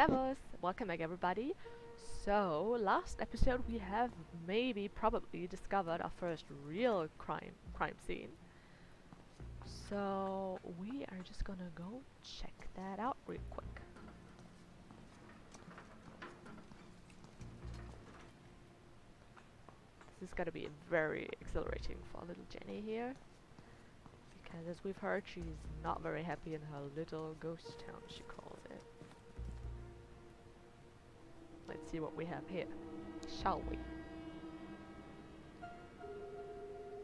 Servus! Welcome back, everybody. So, last episode we have probably discovered our first real crime scene. So we are just gonna go check that out real quick. This is gonna be very exhilarating for little Jenny here, because as we've heard, she's not very happy in her little ghost town, she calls it. Let's see what we have here, shall we?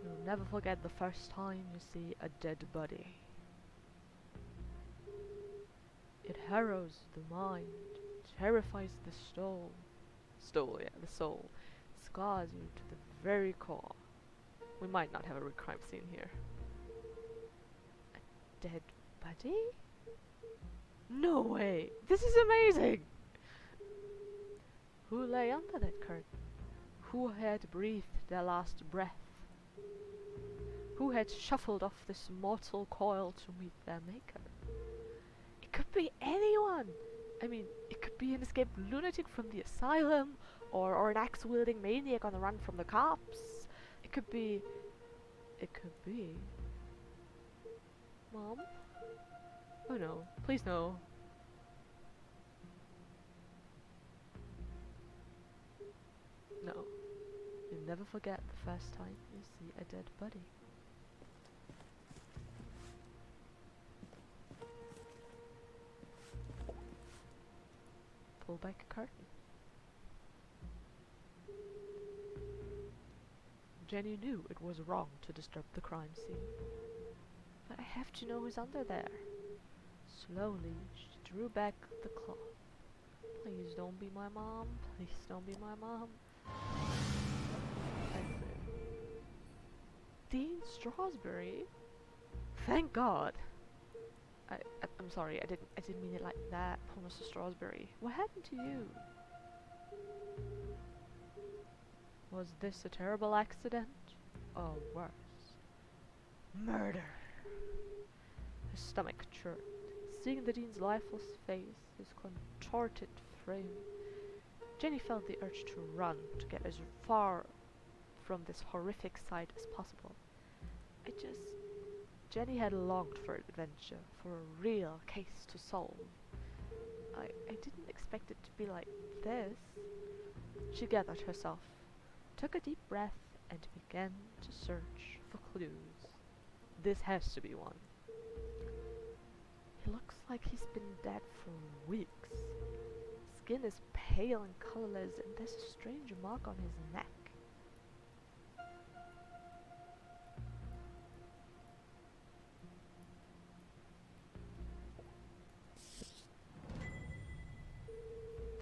You'll never forget the first time you see a dead body. It harrows the mind, terrifies the soul. The soul. Scars you to the very core. We might not have a crime scene here. A dead body? No way! This is amazing! Who lay under that curtain? Who had breathed their last breath? Who had shuffled off this mortal coil to meet their maker? It could be anyone! I mean, it could be an escaped lunatic from the asylum, or an axe-wielding maniac on the run from the cops. It could be... Mom? Oh no, please no. No. You'll never forget the first time you see a dead body. Pull back a curtain. Jenny knew it was wrong to disturb the crime scene. But I have to know who's under there. Slowly, she drew back the cloth. Please don't be my mom. Please don't be my mom. Dean Strasberry? Thank God. I'm sorry. I didn't mean it like that, poor Mr. Strasberry. What happened to you? Was this a terrible accident? Or worse? Murder! Her stomach churned, seeing the Dean's lifeless face, his contorted frame. Jenny felt the urge to run, to get as far from this horrific sight as possible. Jenny had longed for adventure, for a real case to solve. I didn't expect it to be like this. She gathered herself, took a deep breath, and began to search for clues. This has to be one. He looks like he's been dead for weeks. Skin is pale and colorless, and there's a strange mark on his neck.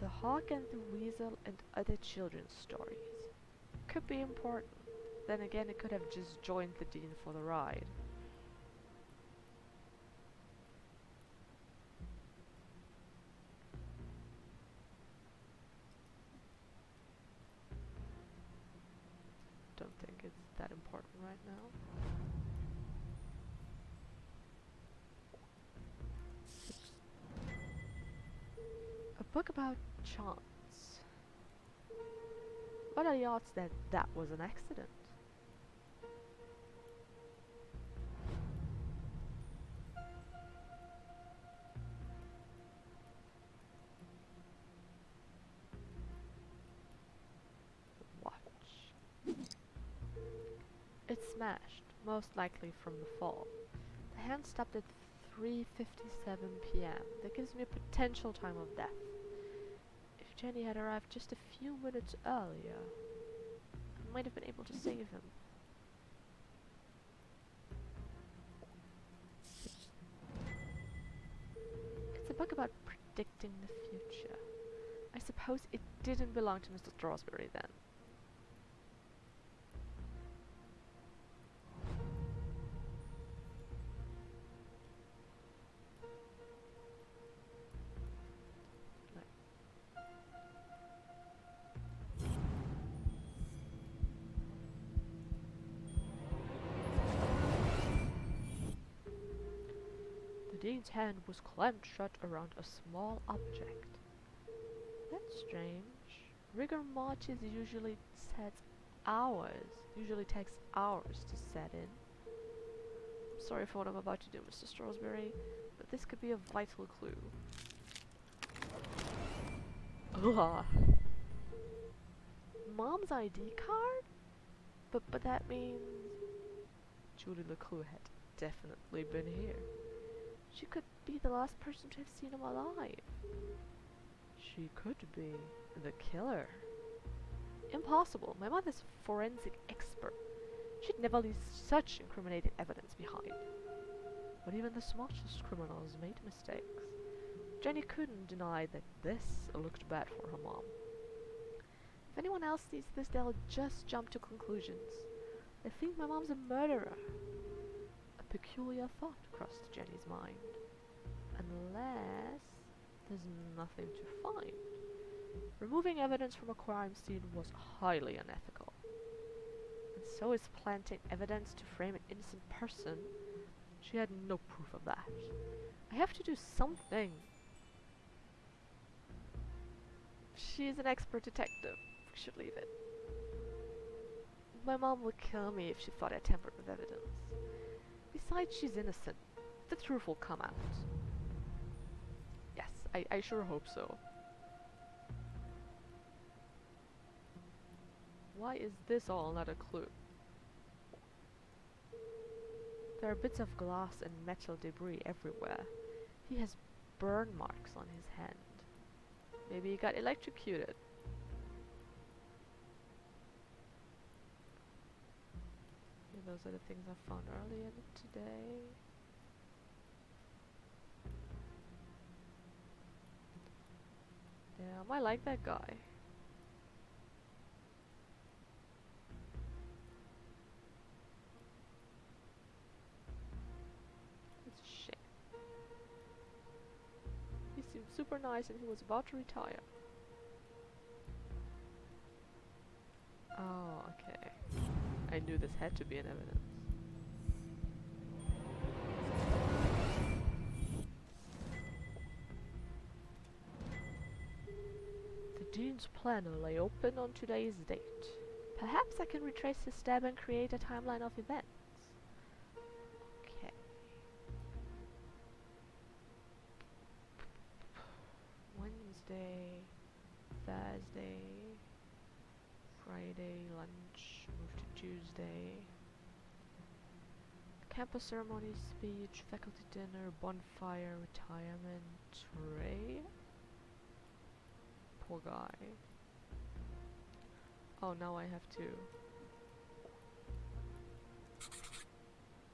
The Hawk and the Weasel and Other Children's Stories. Could be important. Then again, it could have just joined the Dean for the ride. Don't think it's that important right now. A book about chance. What are the odds that that was an accident? Watch. It smashed, most likely from the fall. The hand stopped at 3:57 p.m. That gives me a potential time of death. If Jenny had arrived just a few minutes earlier, I might have been able to save him. It's a book about predicting the future. I suppose it didn't belong to Mr. Strasberry then. The Dean's hand was clenched shut around a small object. strange. Rigor mortis usually takes hours to set in. I'm sorry for what I'm about to do, Mr. Strawsbury, but this could be a vital clue. Ugh. Mom's ID card? But that means Julie Leclue had definitely been here. She could be the last person to have seen him alive. She could be the killer. Impossible. My mother's a forensic expert. She'd never leave such incriminating evidence behind. But even the smartest criminals made mistakes. Jenny couldn't deny that this looked bad for her mom. If anyone else sees this, they'll just jump to conclusions. They think my mom's a murderer. A peculiar thought crossed Jenny's mind. Unless there's nothing to find. Removing evidence from a crime scene was highly unethical. And so is planting evidence to frame an innocent person. She had no proof of that. I have to do something. She's an expert detective. We should leave it. My mom would kill me if she thought I tampered with evidence. Besides, she's innocent. The truth will come out. Yes, I sure hope so. Why is this all not a clue? There are bits of glass and metal debris everywhere. He has burn marks on his hand. Maybe he got electrocuted. Okay, those are the things I found earlier today. Damn, I like that guy. It's a shame. He seemed super nice and he was about to retire. Oh, okay. I knew this had to be an evidence. The Dean's planner lay open on today's date. Perhaps I can retrace his stab and create a timeline of events. Okay. Wednesday, Thursday, Friday, lunch, move to Tuesday. Campus ceremony, speech, faculty dinner, bonfire, retirement, Ray? Poor guy. Oh, now I have to.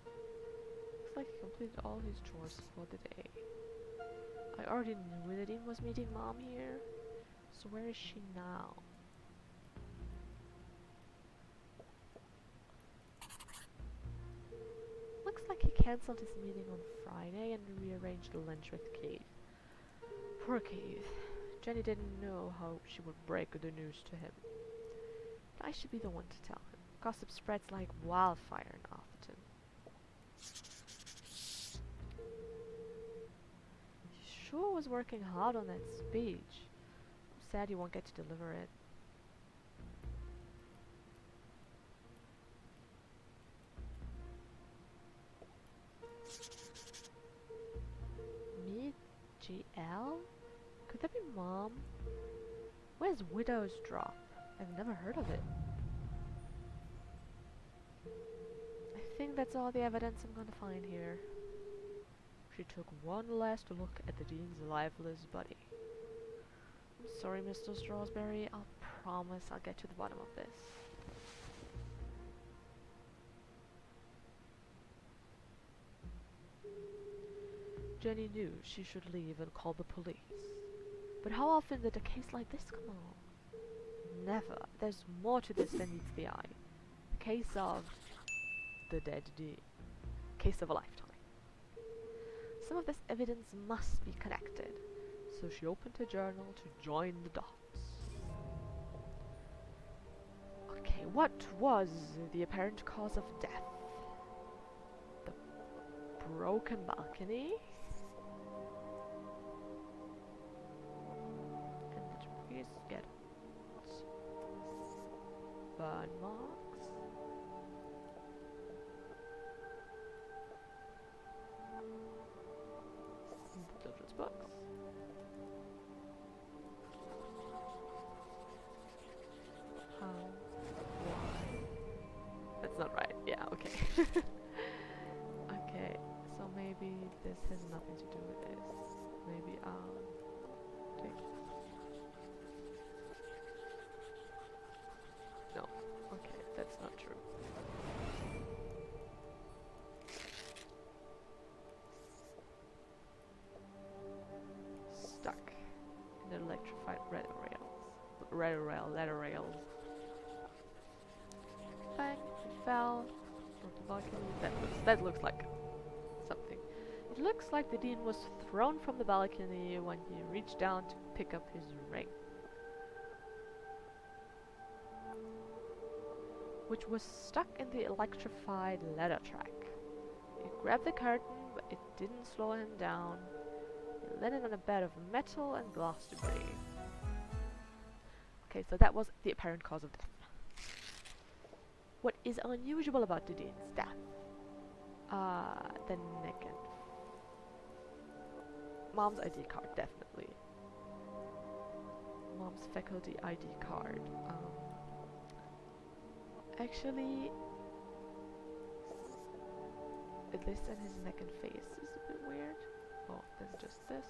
Looks like he completed all his chores for the day. I already knew the Dean was meeting Mom here. So where is she now? Looks like he cancelled his meeting on Friday and rearranged lunch with Keith. Poor Keith. Jenny didn't know how she would break the news to him. But I should be the one to tell him. Gossip spreads like wildfire in Atherton. He sure was working hard on that speech. I'm sad he won't get to deliver it. Meet GL? Could that be Mom? Where's Widow's Drop? I've never heard of it. I think that's all the evidence I'm gonna find here. She took one last look at the Dean's lifeless body. I'm sorry, Mr. Strawsbury. I'll promise I'll get to the bottom of this. Jenny knew she should leave and call the police. But how often did a case like this come along? Never. There's more to this than meets the eye. The case of the dead Dean. Case of a lifetime. Some of this evidence must be connected. So she opened her journal to join the dots. Okay, what was the apparent cause of death? The broken balcony? And the debris landmarks. Children's books. How? Why? That's not right. Yeah, okay. Okay, so maybe this has nothing to do with this. Maybe take. No. Okay, that's not true. Stuck in the electrified ladder rails. Bang, he fell from the balcony. That looks like something. It looks like the dean was thrown from the balcony when he reached down to pick up his ring, which was stuck in the electrified ladder track. He grabbed the curtain, but it didn't slow him down. He landed on a bed of metal and glass debris. Okay, so that was the apparent cause of death. What is unusual about the dean's death? The neck and Mom's ID card, definitely. Mom's faculty ID card. Actually, this and his neck and face is a bit weird. Oh, that's just this.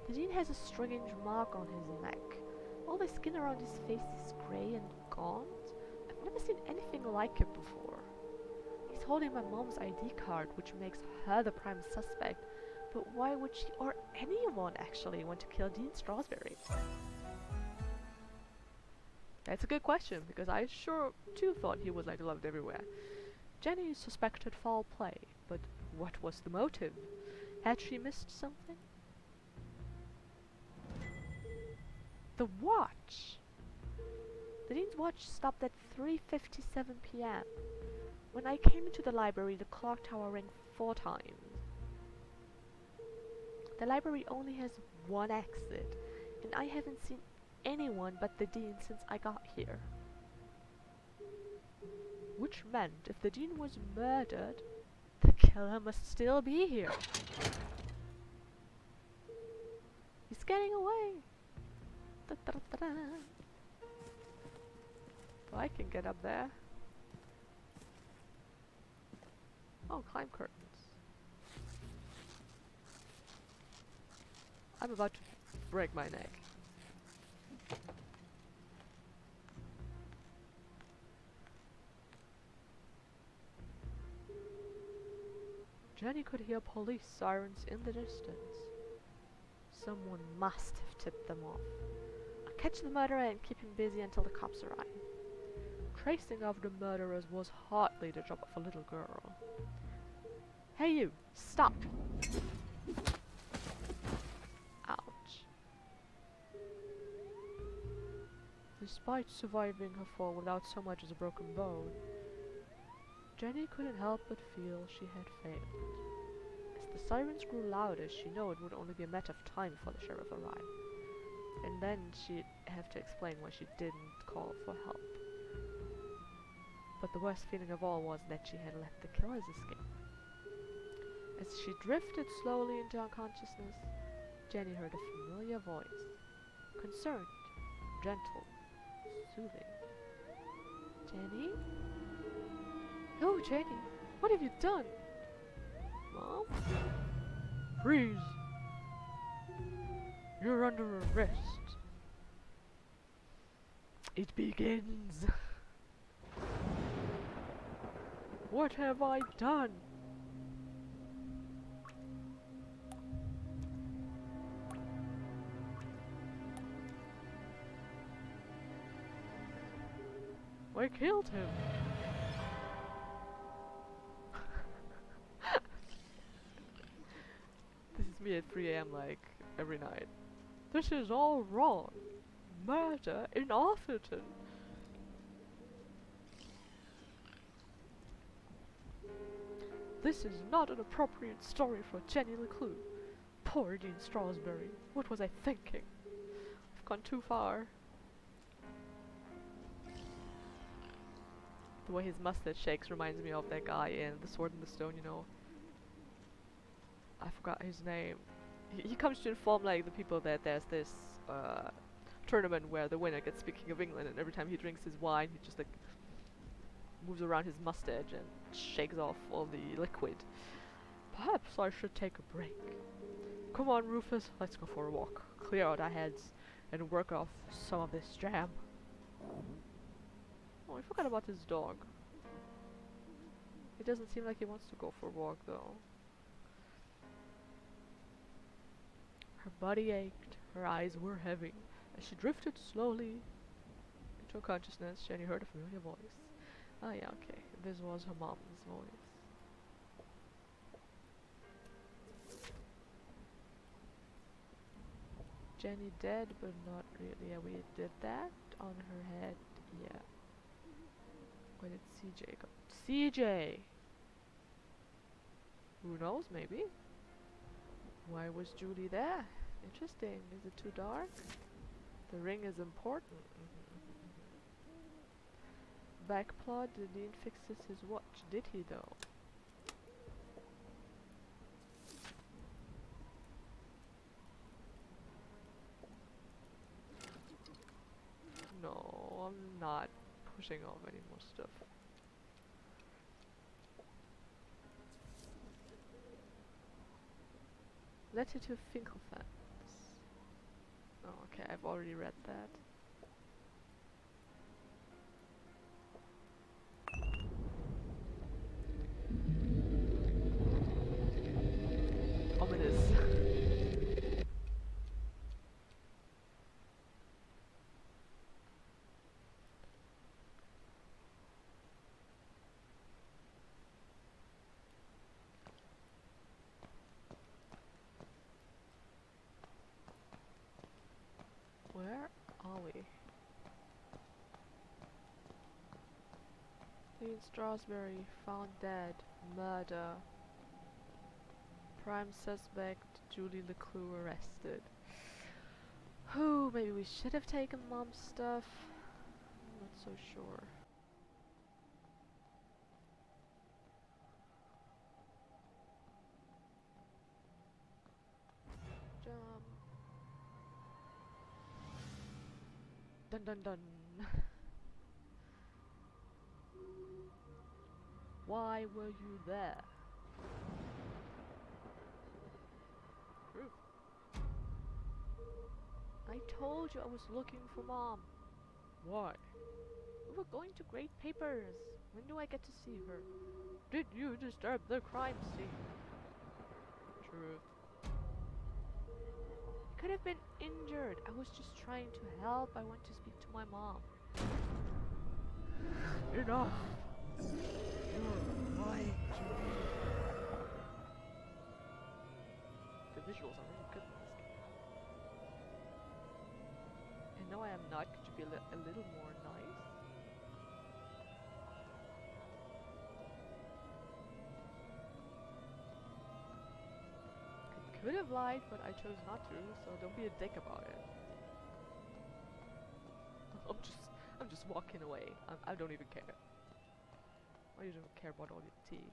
The dean has a strange mark on his neck. All the skin around his face is grey and gaunt. I've never seen anything like it before. He's holding my mom's ID card, which makes her the prime suspect. But why would she, or anyone actually, want to kill Dean Strasberry? That's a good question, because I sure too thought he was like loved everywhere. Jenny suspected foul play, but what was the motive? Had she missed something? The watch! The dean's watch stopped at 3:57 p.m. When I came into the library, the clock tower rang 4 times. The library only has one exit, and I haven't seen anyone but the dean since I got here. Which meant if the dean was murdered, the killer must still be here. He's getting away. Da-da-da-da. So I can get up there. Oh, climb curtains. I'm about to break my neck. Jenny could hear police sirens in the distance. Someone must have tipped them off. I'll catch the murderer and keep him busy until the cops arrive. Tracing after the murderers was hardly the job of a little girl. Hey you! Stop! Ouch. Despite surviving her fall without so much as a broken bone, Jenny couldn't help but feel she had failed. As the sirens grew louder, she knew it would only be a matter of time before the sheriff arrived. And then she'd have to explain why she didn't call for help. But the worst feeling of all was that she had let the killers escape. As she drifted slowly into unconsciousness, Jenny heard a familiar voice. Concerned, gentle, soothing. Jenny? Oh, Jenny, what have you done? Mom? Freeze! You're under arrest. It begins. What have I done? I killed him. This is me at 3 AM like every night. This is all wrong. Murder in Arthurton. This is not an appropriate story for Jenny LeClue. Poor Dean Strasberry. What was I thinking? I've gone too far. The way his mustache shakes reminds me of that guy in The Sword in the Stone, you know. I forgot his name. He comes to inform like the people that there's this tournament where the winner gets King of England, and every time he drinks his wine he just like moves around his mustache and shakes off all the liquid. Perhaps I should take a break. Come on, Rufus, let's go for a walk, clear out our heads, and work off some of this jam. Oh, I forgot about his dog. It doesn't seem like he wants to go for a walk though. Her body ached, her eyes were heavy. As she drifted slowly into consciousness, Jenny heard a familiar voice. Oh yeah, okay. This was her mom's voice. Jenny dead, but not really. Yeah, we did that on her head. Yeah. Where did CJ go? CJ! Who knows, maybe? Why was Julie there? Interesting. Is it too dark? The ring is important. Backplot, the Dean fixes his watch. Did he though? No, I'm not pushing off any more stuff. Letter to Finkelfans. Oh, okay, I've already read that. Ominous. Where are we? Dean Strasberry found dead. Murder. Prime suspect Julie LeClue arrested. Who? Maybe we should have taken Mom's stuff. I'm not so sure. Jump. Dun dun dun. Why were you there? True. I told you I was looking for Mom. Why? We were going to Great Papers. When do I get to see her? Did you disturb the crime scene? Truth. I could have been injured. I was just trying to help. I want to speak to my mom. Enough! You're lying to me. The visuals are really good in this game. And no, I am not. Could you be a little more nice? I could have lied, but I chose not to, so don't be a dick about it. I'm just walking away. I don't even care. I don't care about all your tea.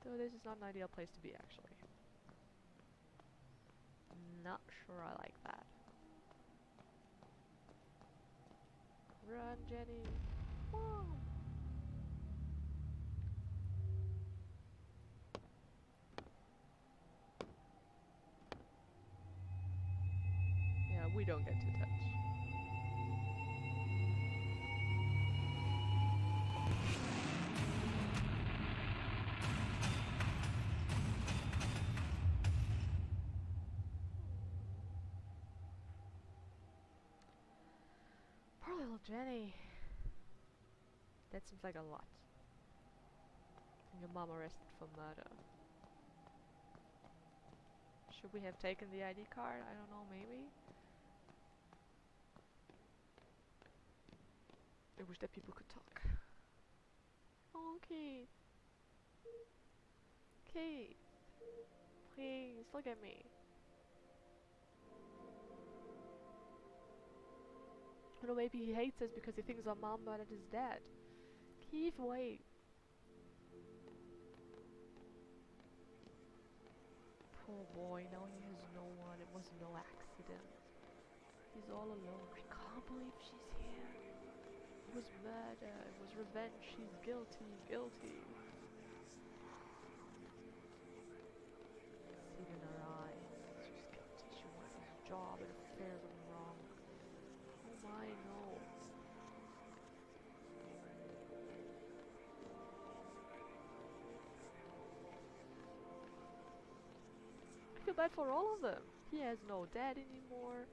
Though this is not an ideal place to be, actually. Not sure I like that. Run, Jenny. Mom. Yeah, we don't get to touch. Poor little Jenny. That seems like a lot. Your mom arrested for murder. Should we have taken the ID card? I don't know, maybe? I wish that people could talk. Oh, Keith. Keith. Please, look at me. I know maybe he hates us because he thinks our mom murdered his dad. Keith, wait. Poor boy, now he has no one. It was no accident. He's all alone. I can't believe she's here. It was murder. It was revenge. She's guilty. Guilty. See it in her eyes. She's guilty. She wanted his job and affair went wrong. Oh my, no. I feel bad for all of them. He has no dad anymore.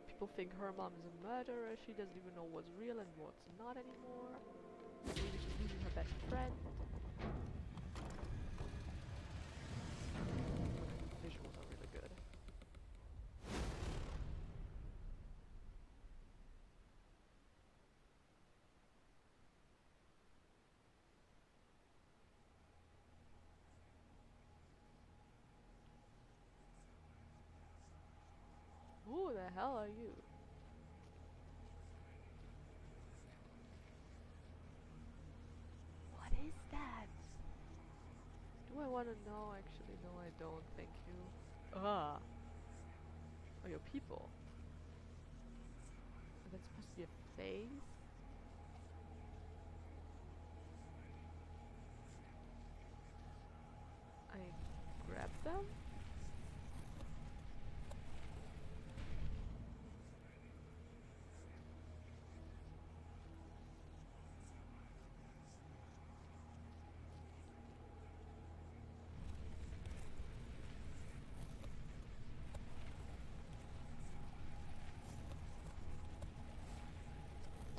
People think her mom is a murderer. She doesn't even know what's real and what's not anymore. Maybe she's losing her best friend. Visuals are really good. Who the hell are you? What is that? Do I want to know? Actually, no, I don't. Thank you. Ah. Oh, your people. Is that supposed to be a face? I grab them?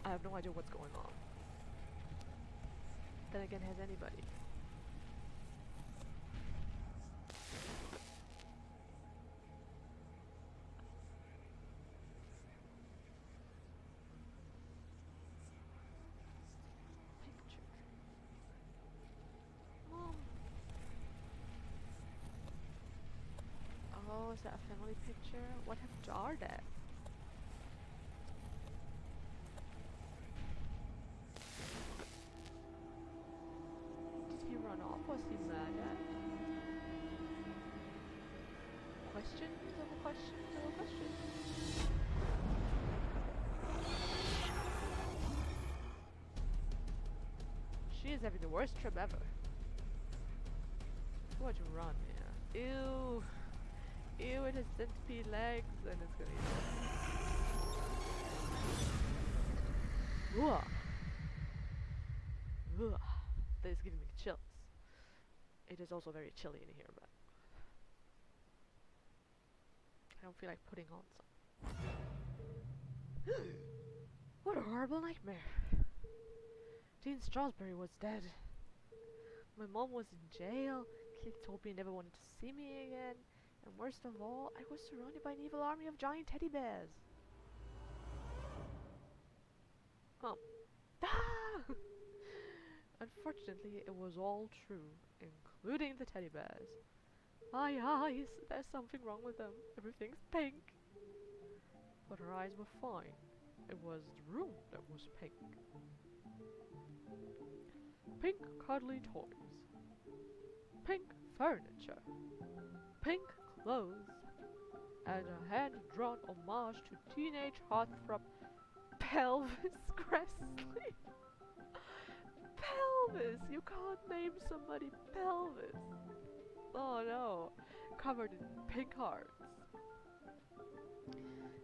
I have no idea what's going on. Then again, has anybody? Picture. Mom. Oh, is that a family picture? What have jarred at? Did he run off? Was he murdered? Questions over questions over questions. She is having the worst trip ever. Watch him run, yeah. Ew. Ew, it has centipede legs and it's gonna eat. Ugh. Ugh. That is giving me chills. It is also very chilly in here, but I don't feel like putting on some. What a horrible nightmare. Dean Strasberry was dead. My mom was in jail. Keith told me he never wanted to see me again. And worst of all, I was surrounded by an evil army of giant teddy bears. Ah! Unfortunately, it was all true, including the teddy bears. My eyes! There's something wrong with them. Everything's pink. But her eyes were fine. It was the room that was pink. Pink cuddly toys. Pink furniture. Pink clothes. And a hand-drawn homage to teenage heartthrob Pelvis Cressley. Pelvis! You can't name somebody Pelvis. Oh no. Covered in pink hearts.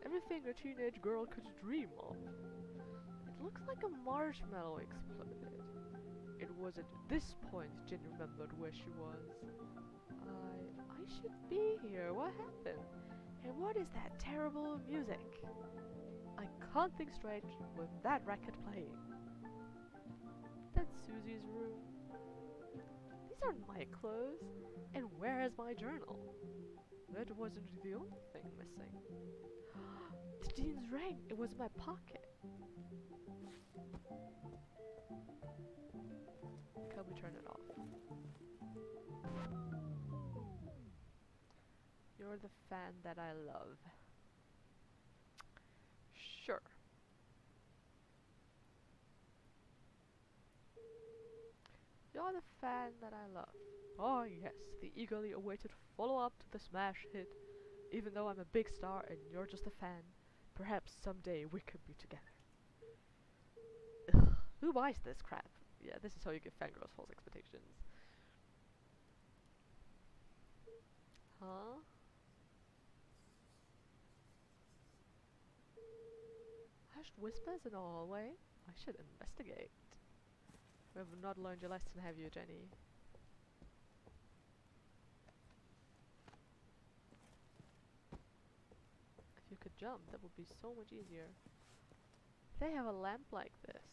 Everything a teenage girl could dream of. It looks like a marshmallow exploded. It was at this point Jen remembered where she was. I should be here. What happened? And what is that terrible music? I can't think straight with that record playing. That's Susie's room. These aren't my clothes. And where is my journal? That wasn't the only thing missing. The Dean's ring. It was in my pocket. turn it off. You're the fan that I love. Sure. You're the fan that I love. Oh yes, the eagerly awaited follow-up to the smash hit. Even though I'm a big star and you're just a fan, perhaps someday we could be together. Ugh, who buys this crap? Yeah, this is how you give fangirls false expectations. Huh? Hushed whispers in the hallway? I should investigate. You have not learned your lesson, have you, Jenny? If you could jump, that would be so much easier. They have a lamp like this.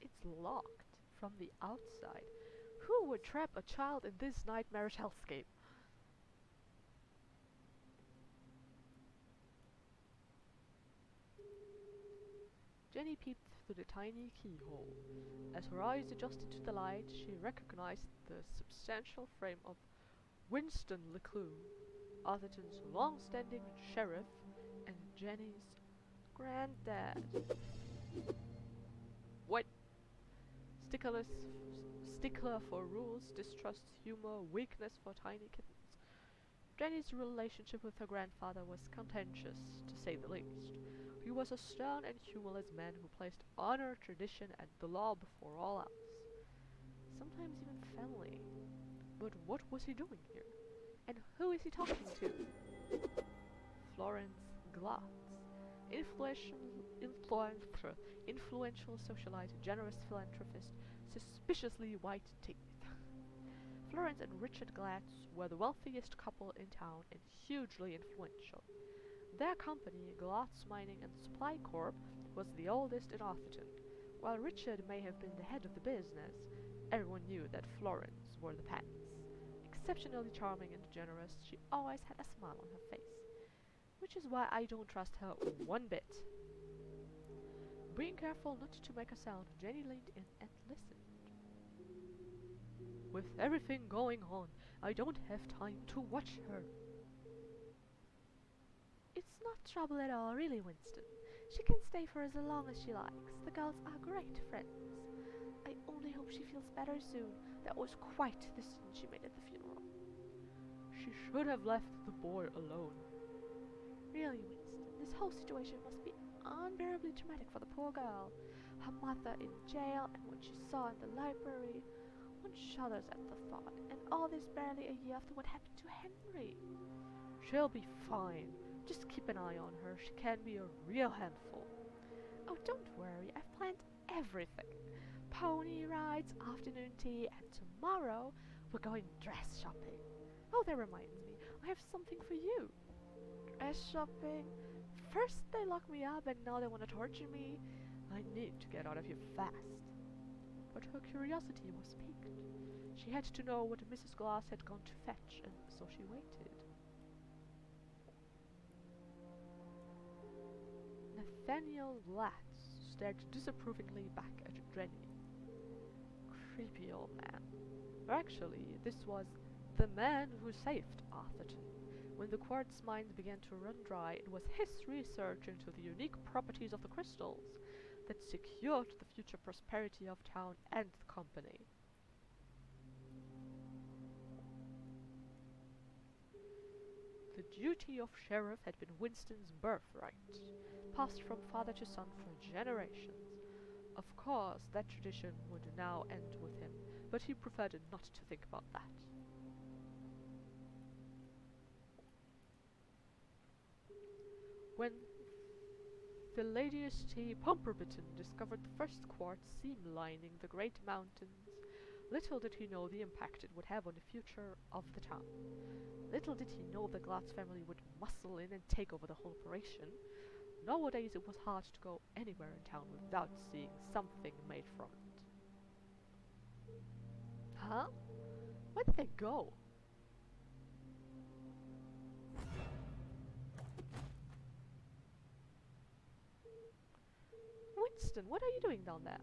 It's locked from the outside. Who would trap a child in this nightmarish hellscape? Jenny peeped through the tiny keyhole. As her eyes adjusted to the light, she recognized the substantial frame of Winston Leclue, Atherton's long-standing sheriff and Jenny's granddad. What? Stickler for rules, distrust humor, weakness for tiny kittens. Jenny's relationship with her grandfather was contentious, to say the least. He was a stern and humorless man who placed honor, tradition, and the law before all else. Sometimes even family. But what was he doing here? And who is he talking to? Florence Glatz. Influential socialite, generous philanthropist, suspiciously white teeth. Florence and Richard Glatz were the wealthiest couple in town and hugely influential. Their company, Glatz Mining and Supply Corp., was the oldest in Atherton. While Richard may have been the head of the business, everyone knew that Florence wore the pants. Exceptionally charming and generous, she always had a smile on her face, which is why I don't trust her one bit. Being careful not to make a sound, Jenny leaned in and listened. With everything going on, I don't have time to watch her. It's not trouble at all, really, Winston. She can stay for as long as she likes. The girls are great friends. I only hope she feels better soon. That was quite the scene she made at the funeral. She should have left the boy alone. Really, Winston, this whole situation must be unbearably traumatic for the poor girl. Her mother in jail, and what she saw in the library. One shudders at the thought, and all this barely a year after what happened to Henry. She'll be fine. Just keep an eye on her. She can be a real handful. Oh, don't worry. I've planned everything. Pony rides, afternoon tea, and tomorrow we're going dress shopping. Oh, that reminds me. I have something for you. Dress shopping? First they locked me up and now they want to torture me. I need to get out of here fast. But her curiosity was piqued. She had to know what Mrs. Glass had gone to fetch, and so she waited. Nathaniel Glatz stared disapprovingly back at Jenny. Creepy old man. Actually, this was the man who saved Atherton. When the quartz mines began to run dry, it was his research into the unique properties of the crystals that secured the future prosperity of town and the company. The duty of sheriff had been Winston's birthright, passed from father to son for generations. Of course, that tradition would now end with him, but he preferred not to think about that. When Philadeus T. Pumperbiton discovered the first quartz seam lining the great mountains, little did he know the impact it would have on the future of the town. Little did he know the Glatz family would muscle in and take over the whole operation. Nowadays it was hard to go anywhere in town without seeing something made from it. Huh? Where did they go? Winston, what are you doing down there?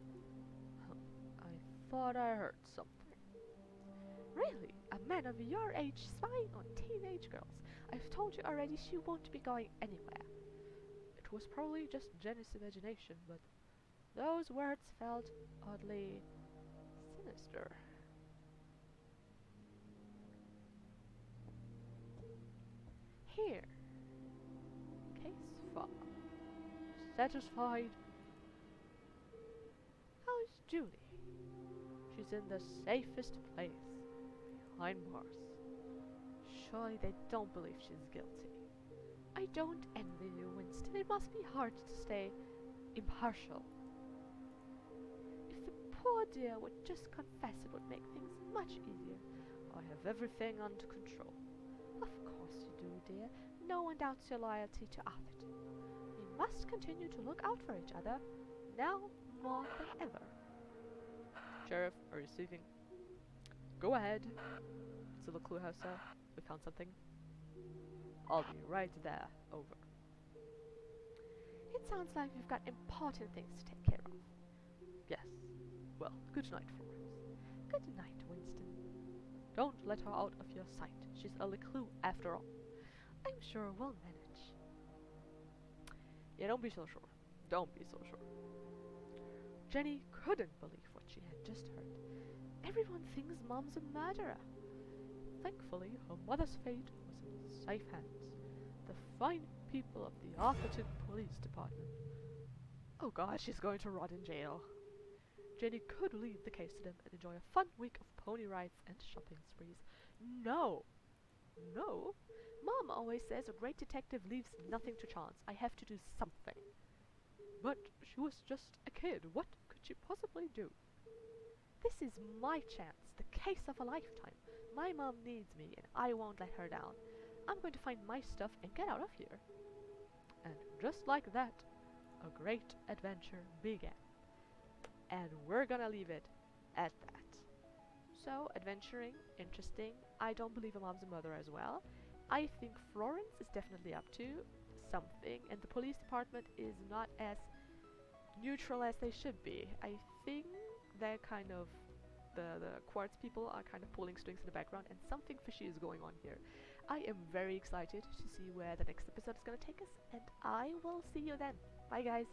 I thought I heard something. Really? A man of your age spying on teenage girls? I've told you already she won't be going anywhere. It was probably just Jenny's imagination, but those words felt oddly sinister. Here. Case file. Satisfied? How's Julie? She's in the safest place, behind bars. Surely they don't believe she's guilty. I don't envy you, Winston. It must be hard to stay impartial. If the poor dear would just confess, it would make things much easier. I have everything under control. Of course you do, dear. No one doubts your loyalty to Atherton. We must continue to look out for each other, now more than ever. Sheriff, are you speaking? Go ahead. It's a little clue house, sir. We found something. I'll be right there. Over. It sounds like we've got important things to take care of. Yes. Well, good night, Florence. Good night, Winston. Don't let her out of your sight. She's a clue after all. I'm sure we'll manage. Yeah, don't be so sure. Don't be so sure. Jenny couldn't believe what she had just heard. Everyone thinks Mom's a murderer. Thankfully, her mother's fate was in safe hands. The fine people of the Atherton Police Department. Oh god, she's going to rot in jail. Jenny could leave the case to them and enjoy a fun week of pony rides and shopping sprees. No! No! Mom always says a great detective leaves nothing to chance. I have to do something. But she was just a kid. What could she possibly do? This is my chance, the case of a lifetime. My mom needs me, and I won't let her down. I'm going to find my stuff and get out of here. And just like that, a great adventure began. And we're gonna leave it at that. So, adventuring, interesting. I don't believe her mom's a murderer as well. I think Florence is definitely up to something, and the police department is not as neutral as they should be. I think they're kind of the Quartz people are kind of pulling strings in the background, and something fishy is going on here. I am very excited to see where the next episode is going to take us, and I will see you then. Bye guys!